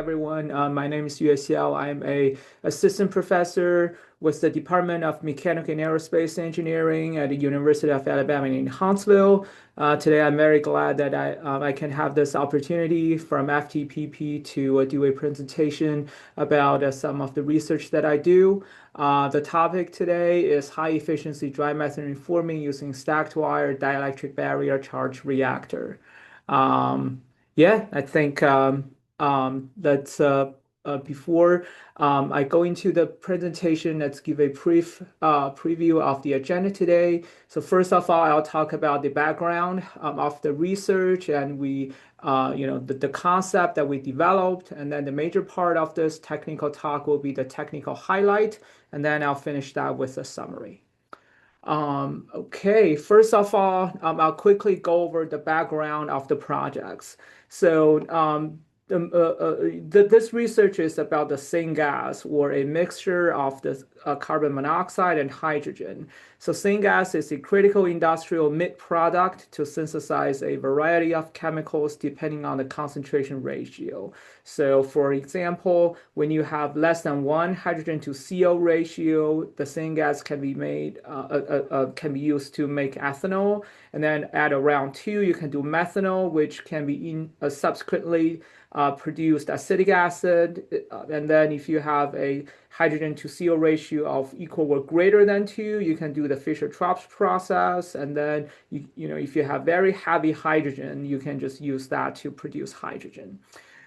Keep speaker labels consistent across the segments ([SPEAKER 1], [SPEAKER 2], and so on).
[SPEAKER 1] everyone. My name is Xiao. I'm a assistant professor with the Department of Mechanical and Aerospace Engineering at the University of Alabama in Huntsville. Today, I'm very glad that I can have this opportunity from FTPP to do a presentation about some of the research that I do. The topic today is high efficiency dry methane reforming using stacked wire dielectric barrier charge reactor. Um, yeah, I think that's before I go into the presentation, let's give a brief preview of the agenda today. So first of all, I'll talk about the background of the research and the concept that we developed. And then the major part of this technical talk will be the technical highlight. And then I'll finish that with a summary. Okay, first of all, I'll quickly go over the background of the projects. So this research is about the syngas, or a mixture of the carbon monoxide and hydrogen. So syngas is a critical industrial mid-product to synthesize a variety of chemicals depending on the concentration ratio. So for example, when you have less than 1 hydrogen to CO ratio, the syngas can be made can be used to make ethanol. And then at around 2, you can do methanol, which can be subsequently produced acetic acid. And then if you have a hydrogen to CO ratio of equal or greater than 2, you can do the Fischer-Tropsch process. And then, if you have very heavy hydrogen, you can just use that to produce hydrogen.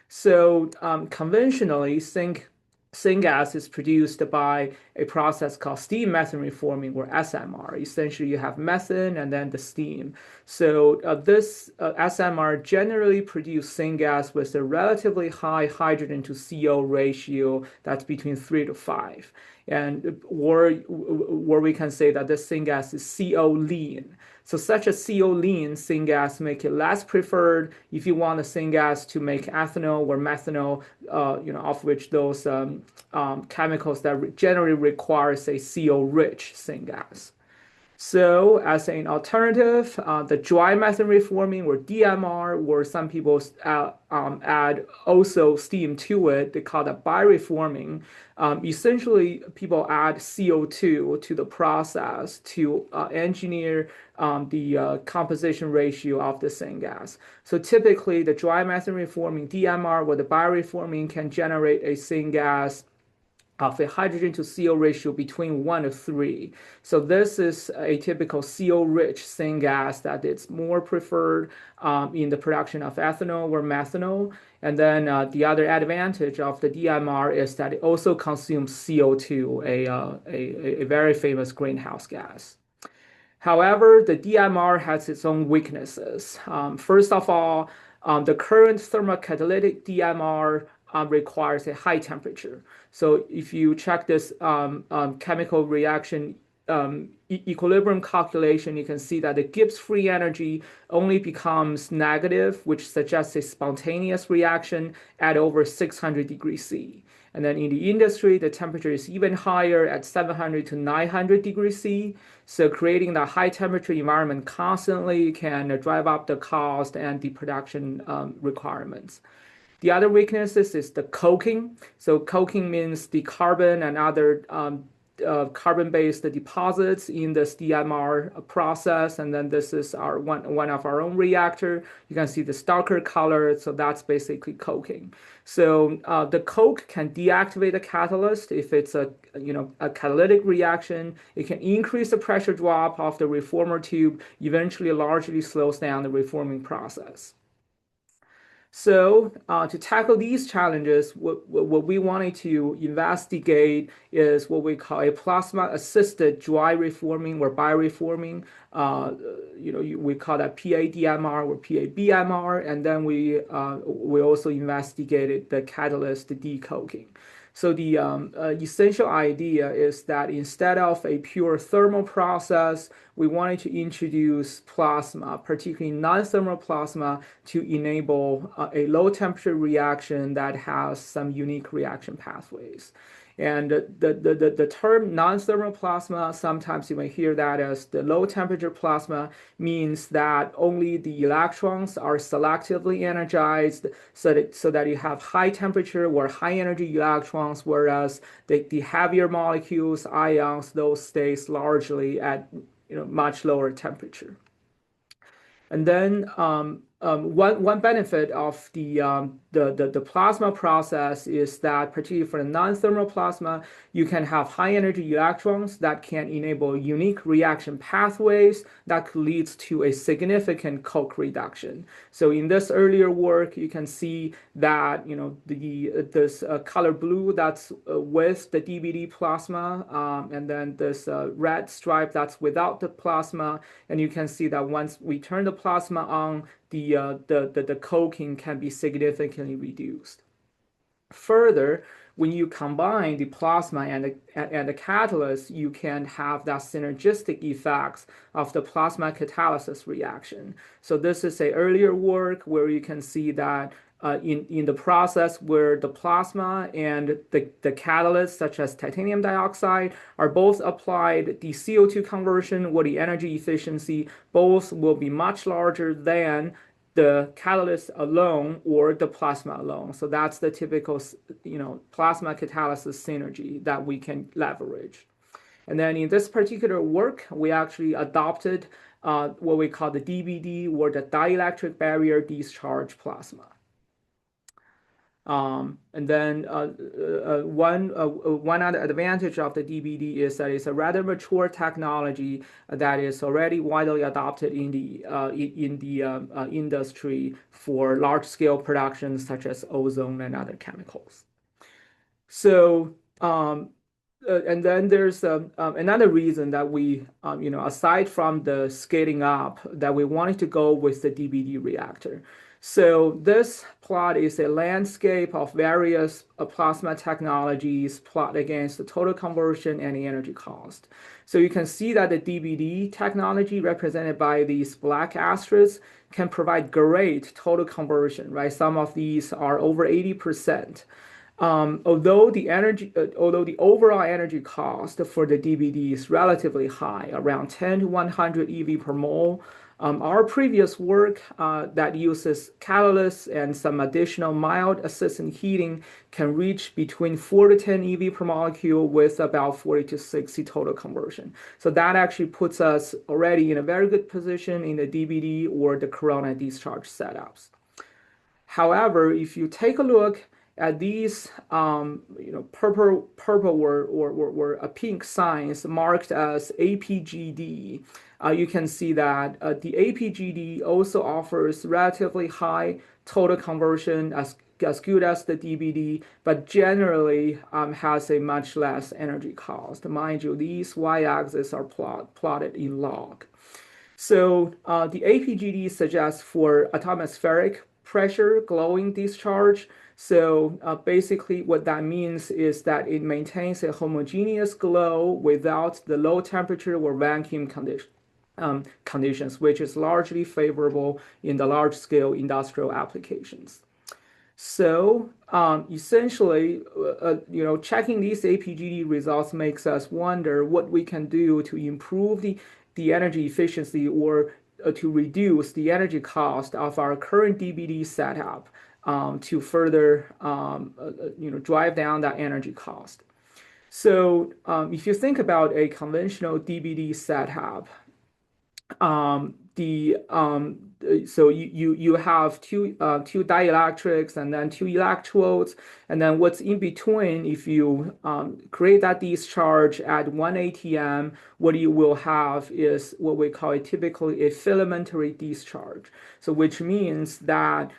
[SPEAKER 1] So conventionally, syngas is produced by a process called steam methane reforming, or SMR. Essentially, you have methane and then the steam. So this SMR generally produces syngas with a relatively high hydrogen to CO ratio that's between 3 to 5. And where we can say that this syngas is CO lean. So such a CO lean syngas make it less preferred if you want the syngas to make ethanol or methanol, of which those chemicals that generally require, say, CO rich syngas. So as an alternative, the dry methane reforming, or DMR, where some people add also steam to it, they call that bioreforming. Essentially, people add CO2 to the process to engineer the composition ratio of the syngas. So typically, the dry methane reforming DMR or the bioreforming can generate a syngas of a hydrogen to CO ratio between 1 to 3. So this is a typical CO-rich syngas that is more preferred in the production of ethanol or methanol. And then the other advantage of the DMR is that it also consumes CO2, a very famous greenhouse gas. However, the DMR has its own weaknesses. First of all, the current thermocatalytic DMR requires a high temperature. So if you check this chemical reaction equilibrium calculation, you can see that the Gibbs free energy only becomes negative, which suggests a spontaneous reaction at over 600 degrees C. And then in the industry, the temperature is even higher at 700 to 900 degrees C. So creating the high temperature environment constantly can drive up the cost and the production requirements. The other weaknesses is the coking. So coking means the carbon and other carbon-based deposits in this DMR process. And then this is one of our own reactor. You can see the darker color. So that's basically coking. So the coke can deactivate the catalyst if it's a catalytic reaction. It can increase the pressure drop of the reformer tube, eventually largely slows down the reforming process. So to tackle these challenges, what we wanted to investigate is what we call a plasma-assisted dry reforming or bioreforming. We call that PADMR or PABMR, and then we also investigated the catalyst decoking. So the essential idea is that instead of a pure thermal process, we wanted to introduce plasma, particularly non-thermal plasma, to enable a low temperature reaction that has some unique reaction pathways. And the term non-thermal plasma, sometimes you may hear that as the low temperature plasma, means that only the electrons are selectively energized so that you have high temperature or high energy electrons, whereas the heavier molecules, ions, those stays largely at much lower temperature. And then one benefit of the plasma process is that, particularly for the non-thermal plasma, you can have high energy electrons that can enable unique reaction pathways that could lead to a significant coke reduction. So in this earlier work, you can see that this color blue that's with the DBD plasma, and then this red stripe that's without the plasma, and you can see that once we turn the plasma on, the coking can be significantly reduced. Further, when you combine the plasma and the catalyst, you can have that synergistic effects of the plasma catalysis reaction. So this is a earlier work where you can see that in the process where the plasma and the catalyst, such as titanium dioxide, are both applied, the CO2 conversion or the energy efficiency, both will be much larger than the catalyst alone or the plasma alone. So that's the typical, plasma catalysis synergy that we can leverage. And then in this particular work, we actually adopted what we call the DBD, or the dielectric barrier discharge plasma. And then one other advantage of the DBD is that it's a rather mature technology that is already widely adopted in the industry for large-scale productions such as ozone and other chemicals. So and then there's another reason that we, aside from the scaling up, that we wanted to go with the DBD reactor. So this plot is a landscape of various plasma technologies plot against the total conversion and the energy cost. So you can see that the DBD technology, represented by these black asterisks, can provide great total conversion, right? Some of these are over 80%. Although the overall energy cost for the DBD is relatively high, around 10 to 100 EV per mole, our previous work that uses catalysts and some additional mild assistant heating can reach between 4 to 10 EV per molecule with about 40 to 60 total conversion. So that actually puts us already in a very good position in the DBD or the corona discharge setups. However, if you take a look at these purple or a pink signs marked as APGD, you can see that the APGD also offers relatively high total conversion as good as the DBD, but generally has a much less energy cost. Mind you, these y-axes are plotted in log. So the APGD suggests for atmospheric pressure glowing discharge. So basically what that means is that it maintains a homogeneous glow without the low temperature or vacuum conditions, which is largely favorable in the large-scale industrial applications. So essentially, checking these APGD results makes us wonder what we can do to improve the energy efficiency or to reduce the energy cost of our current DBD setup to further drive down that energy cost. So if you think about a conventional DBD setup, so you have two dielectrics and then two electrodes, and then what's in between, if you create that discharge at 1 atm, what you will have is what we call typically a filamentary discharge. So which means that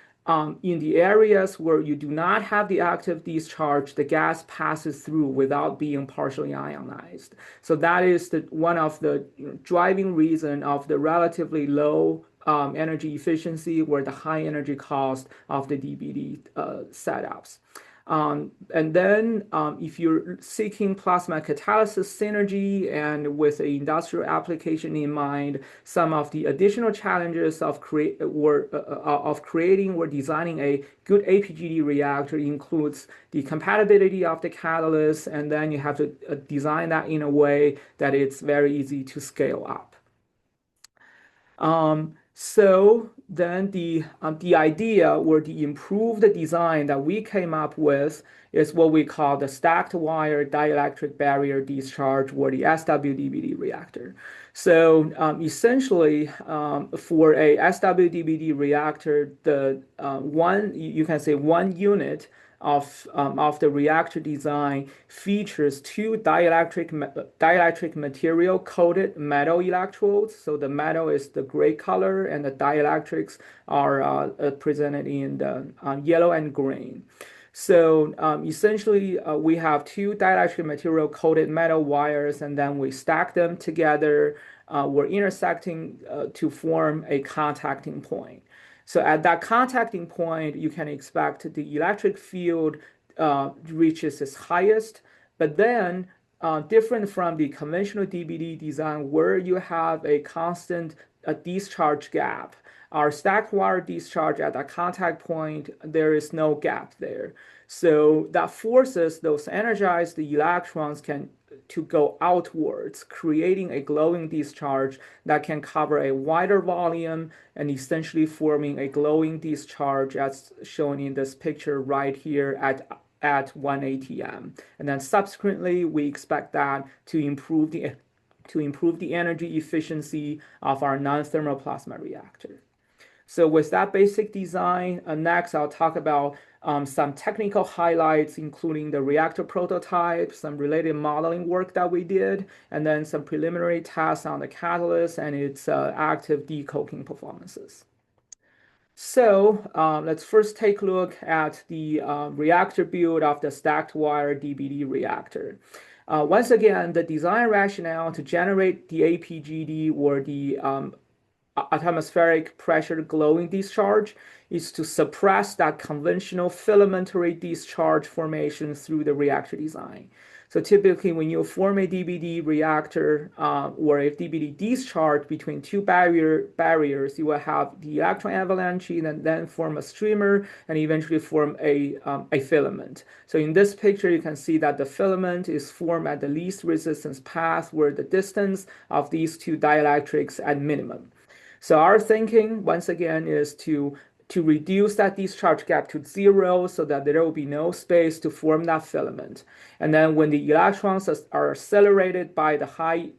[SPEAKER 1] in the areas where you do not have the active discharge, the gas passes through without being partially ionized. So that is one of the driving reason of the relatively low energy efficiency or the high energy cost of the DBD setups. And then if you're seeking plasma catalysis synergy and with an industrial application in mind, some of the additional challenges of creating or designing a good APGD reactor includes the compatibility of the catalyst, and then you have to design that in a way that it's very easy to scale up. So then the idea or the improved design that we came up with is what we call the stacked wire dielectric barrier discharge, or the SWDBD reactor. So essentially, for a SWDBD reactor, the you can say one unit of the reactor design features two dielectric material coated metal electrodes. So the metal is the gray color, and the dielectrics are presented in the yellow and green. So essentially, we have two dielectric material coated metal wires, and then we stack them together. We're intersecting to form a contacting point. So at that contacting point, you can expect the electric field reaches its highest, but then different from the conventional DBD design where you have a constant discharge gap. Our stacked wire discharge at that contact point, there is no gap there. So that forces those energized electrons to go outwards, creating a glowing discharge that can cover a wider volume and essentially forming a glowing discharge as shown in this picture right here at 1 atm. And then subsequently, we expect that to improve the energy efficiency of our non-thermal plasma reactor. So with that basic design, next I'll talk about some technical highlights, including the reactor prototype, some related modeling work that we did, and then some preliminary tests on the catalyst and its active decoking performances. So let's first take a look at the reactor build of the stacked wire DBD reactor. Once again, the design rationale to generate the APGD, or the atmospheric pressure glowing discharge, is to suppress that conventional filamentary discharge formation through the reactor design. So typically when you form a DBD reactor or a DBD discharge between two barriers, you will have the electron avalanche and then form a streamer and eventually form a filament. So in this picture, you can see that the filament is formed at the least resistance path, where the distance of these two dielectrics at minimum. So our thinking, once again, is to reduce that discharge gap to zero so that there will be no space to form that filament. And then when the electrons are accelerated by the high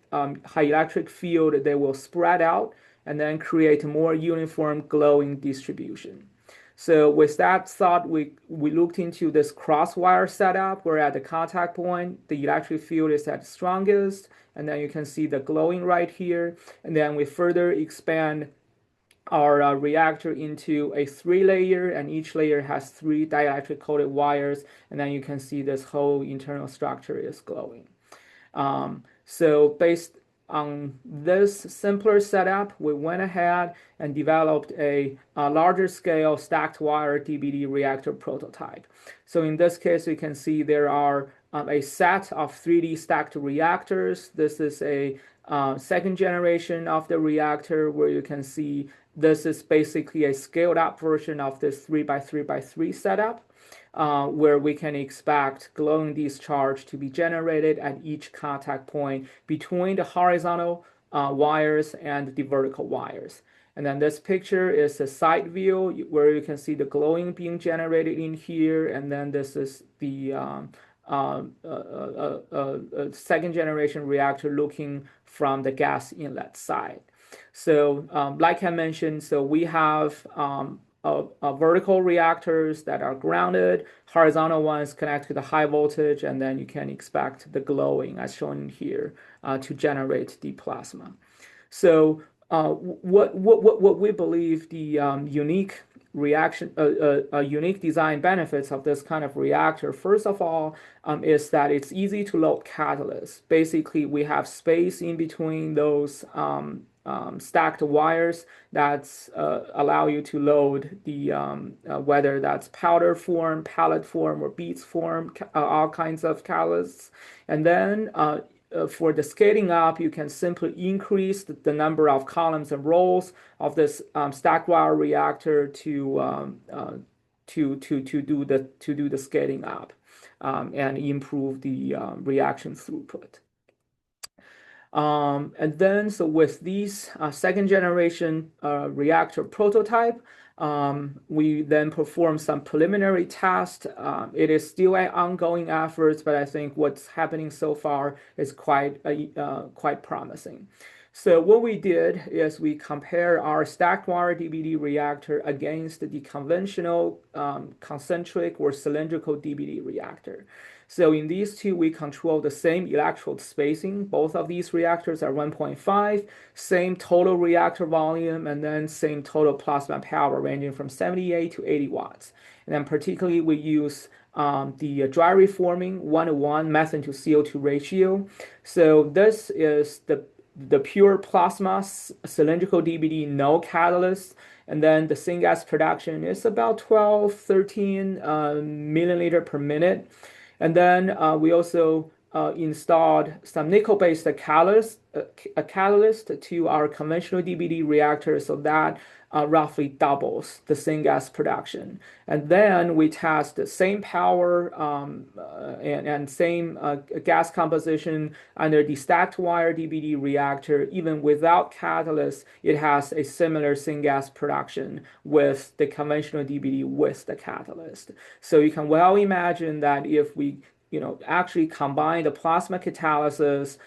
[SPEAKER 1] electric field, they will spread out and then create a more uniform glowing distribution. So with that thought, we looked into this crosswire setup, where at the contact point, the electric field is at strongest, and then you can see the glowing right here. And then we further expand our reactor into a 3-layer, and each layer has 3 dielectric coated wires, and then you can see this whole internal structure is glowing. So based on this simpler setup, we went ahead and developed a larger scale stacked wire DBD reactor prototype. So in this case, you can see there are a set of 3D stacked reactors. This is a second generation of the reactor, where you can see this is basically a scaled up version of this 3x3x3 setup, where we can expect glowing discharge to be generated at each contact point between the horizontal wires and the vertical wires. And then this picture is a side view where you can see the glowing being generated in here. And then this is the second generation reactor looking from the gas inlet side. So like I mentioned, so we have vertical reactors that are grounded, horizontal ones connect to the high voltage, and then you can expect the glowing as shown here to generate the plasma. So what we believe the unique design benefits of this kind of reactor, first of all, is that it's easy to load catalysts. Basically, we have space in between those stacked wires that allow you to load the whether that's powder form, pellet form, or beads form, all kinds of catalysts. And then for the scaling up, you can simply increase the number of columns and rows of this stacked wire reactor to do the scaling up and improve the reaction throughput. And then, so with these second generation reactor prototype, we then perform some preliminary tests. It is still an ongoing effort, but I think what's happening so far is quite promising. So what we did is we compare our stacked wire DBD reactor against the conventional concentric or cylindrical DBD reactor. So in these two, we control the same electrode spacing. Both of these reactors are 1.5, same total reactor volume, and then same total plasma power ranging from 78 to 80 watts. And then particularly we use the dry reforming 1:1 methane to CO2 ratio. So this is the pure plasma cylindrical DBD, no catalyst. And then the syngas production is about 12, 13 milliliter per minute. And then we also installed some nickel-based catalyst to our conventional DBD reactor, so that roughly doubles the syngas production. And then we test the same power and same gas composition under the stacked wire DBD reactor. Even without catalyst, it has a similar syngas production with the conventional DBD with the catalyst. So you can well imagine that if we actually combine the plasma catalysis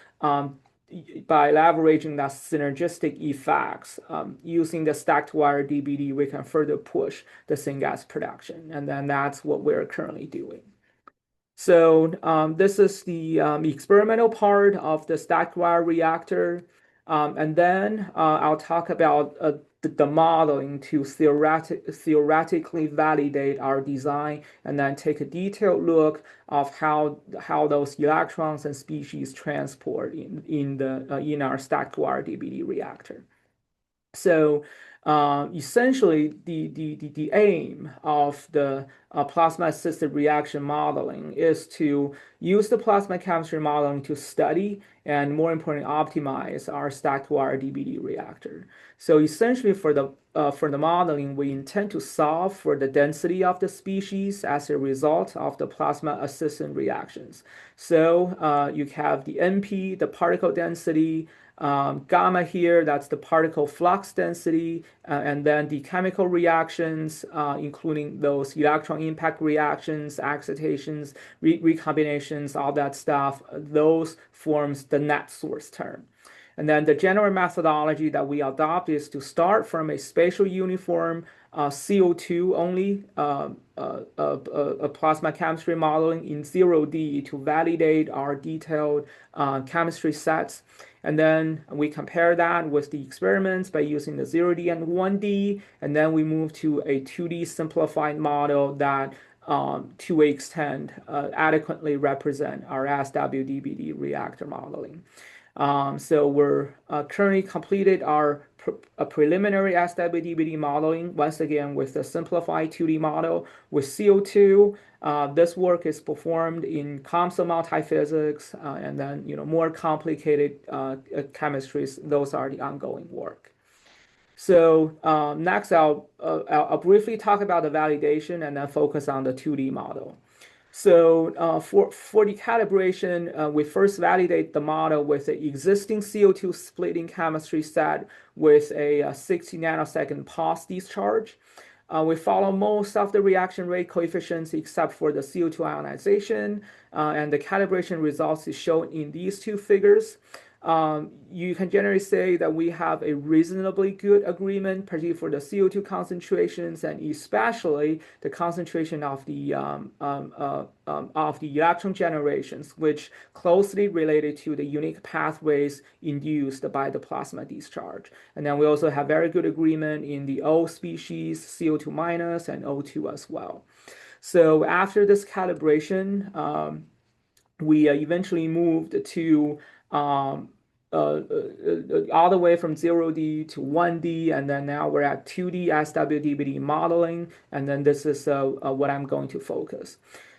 [SPEAKER 1] by leveraging that synergistic effects, using the stacked wire DBD, we can further push the syngas production. And then that's what we're currently doing. So this is the experimental part of the stacked wire reactor. And then I'll talk about the modeling to theoretically validate our design, and then take a detailed look of how those electrons and species transport in our stacked wire DBD reactor. So essentially, the aim of the plasma-assisted reaction modeling is to use the plasma chemistry modeling to study and, more importantly, optimize our stacked wire DBD reactor. So essentially, for the modeling, we intend to solve for the density of the species as a result of the plasma-assisted reactions. So you have the NP, the particle density, gamma here, that's the particle flux density, and then the chemical reactions, including those electron impact reactions, excitations, recombinations, all that stuff. Those forms the net source term. And then the general methodology that we adopt is to start from a spatial uniform CO2 only plasma chemistry modeling in 0D to validate our detailed chemistry sets. And then we compare that with the experiments by using the 0D and 1D. And then we move to a 2D simplified model that to an extent adequately represent our SWDBD reactor modeling. So we're currently completed our preliminary SWDBD modeling, once again with the simplified 2D model with CO2. This work is performed in COMSOL multiphysics, and then more complicated chemistries. Those are the ongoing work. So next, I'll briefly talk about the validation and then focus on the 2D model. So for the calibration, we first validate the model with the existing CO2 splitting chemistry set with a 60 nanosecond pulse discharge. We follow most of the reaction rate coefficients except for the CO2 ionization, and the calibration results is shown in these two figures. You can generally say that we have a reasonably good agreement, particularly for the CO2 concentrations and especially the concentration of the electron generations, which closely related to the unique pathways induced by the plasma discharge. And then we also have very good agreement in the O species, CO2 minus, and O2 as well. So after this calibration, we eventually moved to all the way from 0D to 1D, and then now we're at 2D SWDBD modeling, and then this is what I'm going to focus.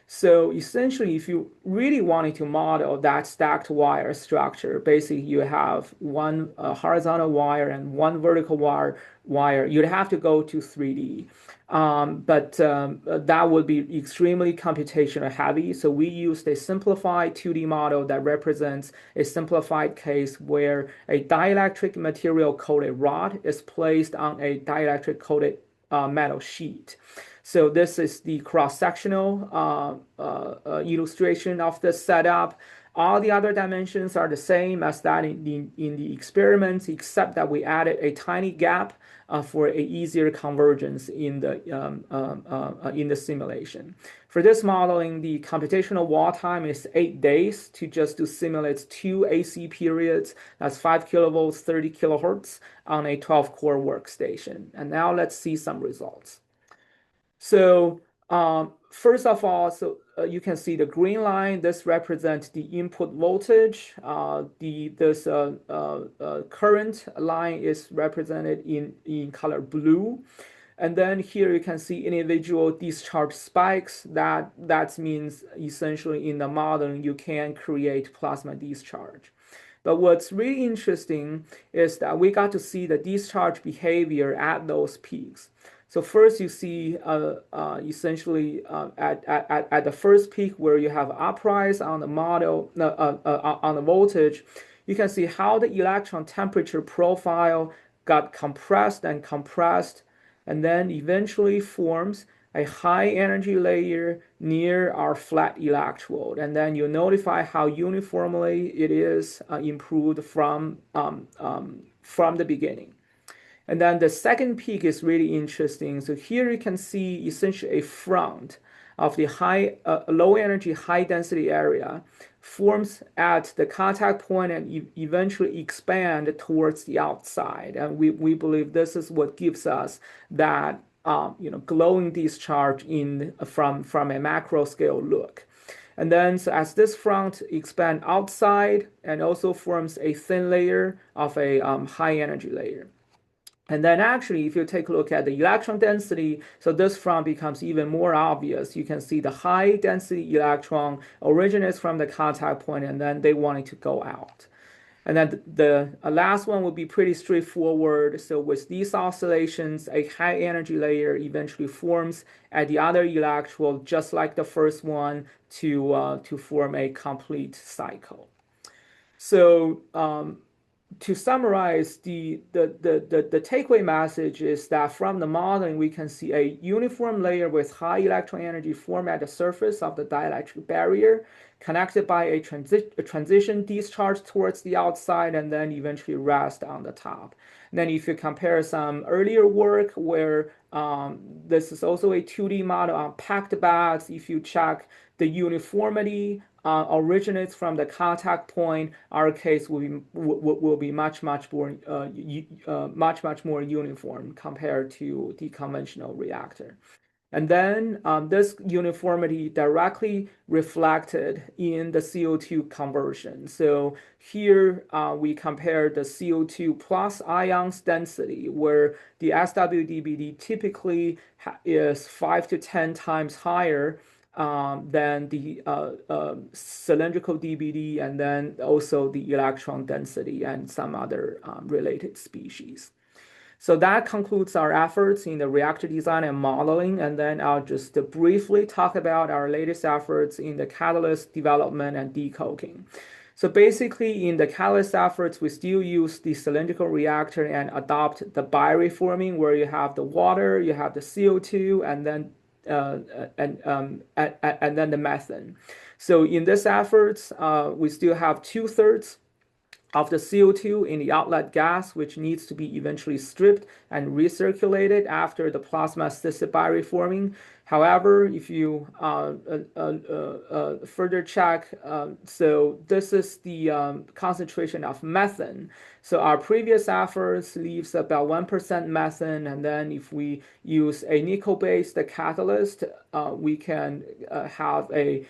[SPEAKER 1] So essentially, if you really wanted to model that stacked wire structure, basically you have one horizontal wire and one vertical wire, you'd have to go to 3D. But that would be extremely computational heavy. So we used a simplified 2D model that represents a simplified case where a dielectric material coated rod is placed on a dielectric coated metal sheet. So this is the cross-sectional illustration of the setup. All the other dimensions are the same as that in the experiments, except that we added a tiny gap for a easier convergence in the simulation. For this modeling, the computational wall time is 8 days to simulate 2 AC periods. That's 5 kilovolts, 30 kilohertz on a 12-core workstation. And now let's see some results. So first of all, you can see the green line. This represents the input voltage. This current line is represented in color blue. And then here you can see individual discharge spikes. That means essentially in the modeling, you can create plasma discharge. But what's really interesting is that we got to see the discharge behavior at those peaks. So first you see essentially at the first peak where you have uprise on the model on the voltage, you can see how the electron temperature profile got compressed and compressed, and then eventually forms a high energy layer near our flat electrode. And then you notify how uniformly it is improved from the beginning. And then the second peak is really interesting. So here you can see essentially a front of the low energy, high density area forms at the contact point and eventually expand towards the outside. And we believe this is what gives us that glowing discharge from a macro scale look. And then so as this front expands outside and also forms a thin layer of a high energy layer. And then actually, if you take a look at the electron density, so this front becomes even more obvious. You can see the high density electron originates from the contact point, and then they wanted to go out. And then the last one would be pretty straightforward. So with these oscillations, a high energy layer eventually forms at the other electrode, just like the first one, to form a complete cycle. So to summarize, the takeaway message is that from the modeling, we can see a uniform layer with high electron energy form at the surface of the dielectric barrier, connected by a transition discharge towards the outside, and then eventually rest on the top. And then if you compare some earlier work where this is also a 2D model on packed bags, if you check the uniformity originates from the contact point, our case will be much more uniform compared to the conventional reactor. And then this uniformity directly reflected in the CO2 conversion. So here we compare the CO2 plus ions density, where the SWDBD typically is 5 to 10 times higher than the cylindrical DBD, and then also the electron density and some other related species. So that concludes our efforts in the reactor design and modeling, and then I'll just briefly talk about our latest efforts in the catalyst development and decoking. So basically, in the catalyst efforts, we still use the cylindrical reactor and adopt the bioreforming, where you have the water, you have the CO2, and then the methane. So in this efforts, we still have 2/3 of the CO2 in the outlet gas, which needs to be eventually stripped and recirculated after the plasma-assisted bioreforming. However, if you further check, so this is the concentration of methane. So our previous efforts leaves about 1% methane, and then if we use a nickel-based catalyst, we can have a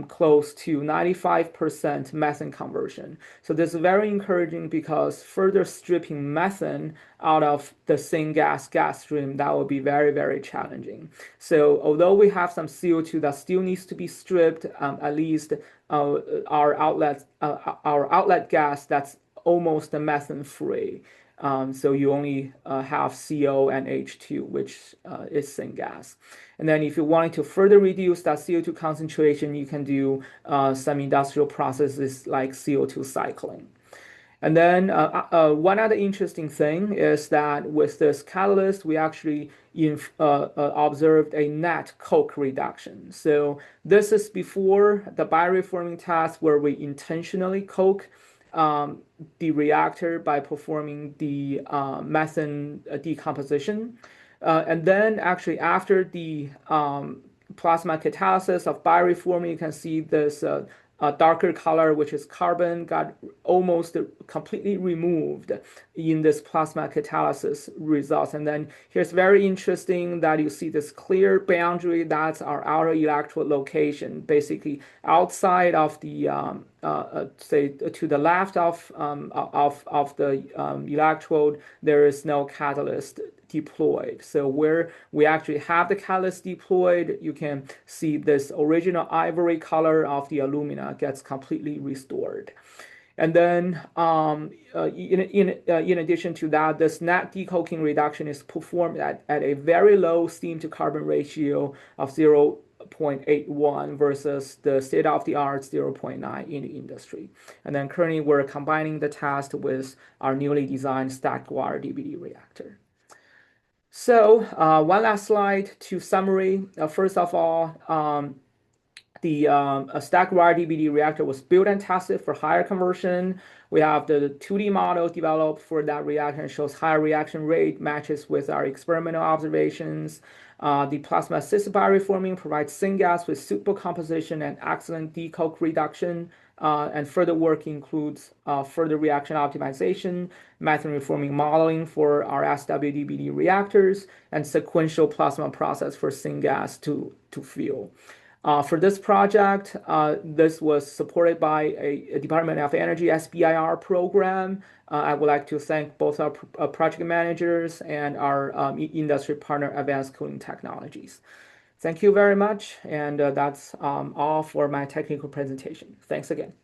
[SPEAKER 1] close to 95% methane conversion. So this is very encouraging because further stripping methane out of the syngas gas stream, that would be very, very challenging. So although we have some CO2 that still needs to be stripped, at least our outlet gas that's almost methane free. So you only have CO and H2, which is syngas. And then if you wanted to further reduce that CO2 concentration, you can do some industrial processes like CO2 cycling. And then one other interesting thing is that with this catalyst, we actually observed a net coke reduction. So this is before the bioreforming task where we intentionally coke the reactor by performing the methane decomposition. And then actually after the plasma catalysis of bioreforming, you can see this darker color, which is carbon, got almost completely removed in this plasma catalysis results. And then here's very interesting that you see this clear boundary. That's our outer electrode location, basically outside of the say to the left of the electrode, there is no catalyst deployed. So where we actually have the catalyst deployed, you can see this original ivory color of the alumina gets completely restored. And then in addition to that, this net decoking reduction is performed at a very low steam to carbon ratio of 0.81 versus the state-of-the-art 0.9 in the industry. And then currently we're combining the test with our newly designed stacked water DBD reactor. So one last slide to summary. First of all, the stacked wire DBD reactor was built and tested for higher conversion. We have the 2D model developed for that reactor and shows higher reaction rate, matches with our experimental observations. The plasma-assisted bioreforming provides syngas with suitable composition and excellent decoke reduction. And further work includes further reaction optimization, methane reforming modeling for our SWDBD reactors, and sequential plasma process for syngas to fuel. For this project, this was supported by a Department of Energy SBIR program. I would like to thank both our project managers and our industry partner, Advanced Cooling Technologies. Thank you very much, and that's all for my technical presentation. Thanks again.